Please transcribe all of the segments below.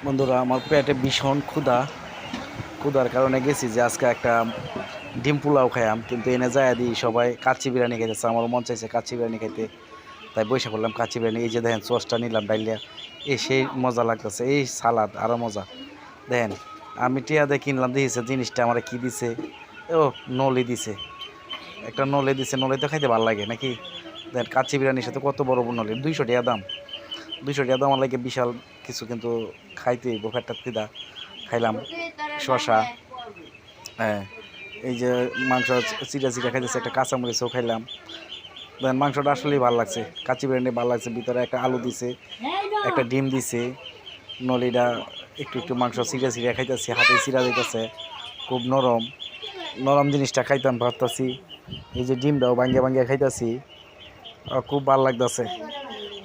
বন্ধুরা, আমার পেটে ভীষণ ক্ষুধার কারণে গেছি যে আজকে একটা ডিম পোলাও খাইলাম, কিন্তু এনে যায় দিই সবাই কাচ্চি বিরিয়ানি খাইতেছে। আমারও মন চাইছে কাচ্চি বিরিয়ানি খাইতে, তাই বসে পড়লাম কাচ্চি বিরিয়ানি। এই যে দেখেন সসটা নিলাম ডাইলিয়া, এই সেই মজা লাগতেছে। এই সালাদ আরও মজা। দেখেন আমি টিয়া দিয়ে কিনলাম, দিয়েছে জিনিসটা আমার কি দিছে, ও নলি দিছে, একটা নলে দিছে। নলে তো খাইতে ভালো লাগে নাকি? দেখেন কাচ্চি বিরিয়ানির সাথে কত বড় নলি, 200 টাকা দাম। 200 টাকা দাম আমার লাগে বিশাল কিছু, কিন্তু খাইতে বোফারটা খিদা। খাইলাম শশা, হ্যাঁ, এই যে মাংস চিরা চিরা খাইতেছে, একটা কাঁচামরিচও খাইলাম। দেন মাংসটা আসলেই ভালো লাগছে, কাচ্চি বিরিয়ানি ভালো লাগছে। ভিতরে একটা আলু দিছে, একটা ডিম দিছে, নলিটা একটু একটু মাংস চিরা চিরা খাইতেছি, হাতে চিরা দিতেছে, খুব নরম নরম জিনিসটা খাইতাম ভাবতেছি। এই যে ডিমটাও ভাঙ্গিয়া ভাঙ্গিয়া খাইতেছি, খুব ভালো লাগতেছে,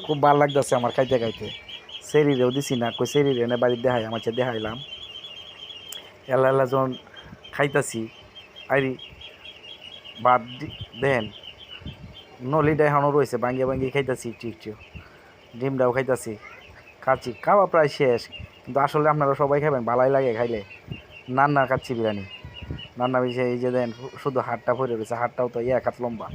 খুব ভালো লাগতেছে আমার খাইতে খাইতে। শরীরেও দিছি না, কই শরীরে এনে বাড়ির দেখাই, আমার চেয়ে দেখাইলাম। এলা এলা যখন খাইতাছি আইরি বাদ দেন, নলিটা এখনও রয়েছে, ভাঙ্গিয়া ভাঙ্গিয়ে খাইতাছি একটু একটু। ডিমটাও খাইতাছি, খাচ্ছি, খাওয়া প্রায় শেষ। কিন্তু আসলে আপনারা সবাই খাবেন, ভালাই লাগে খাইলে। নান্না খাচ্ছি বিরিয়ানি, নান্না বেশি। এই যে দেন শুধু হাড়টা ভরে রয়েছে, হাড়টাও তো এক হাত লম্বা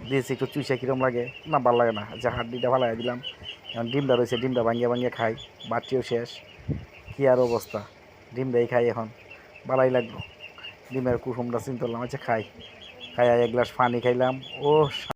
দিয়েছি। একটু চুইসা কিরম লাগে না, ভালো লাগে না, যে হাড্ডিটা ভালাই দিলাম। এখন ডিমটা রয়েছে, ডিমটা ভাঙ্গিয়া ভাঙ্গিয়ে খাই, বাটিও শেষ। কী আর অবস্থা, ডিমটাই খাই এখন, ভালাই লাগলো। ডিমের কুসুমটা চিন্তা করলাম, আচ্ছা খাই। খাই এক গ্লাস পানি খাইলাম, ও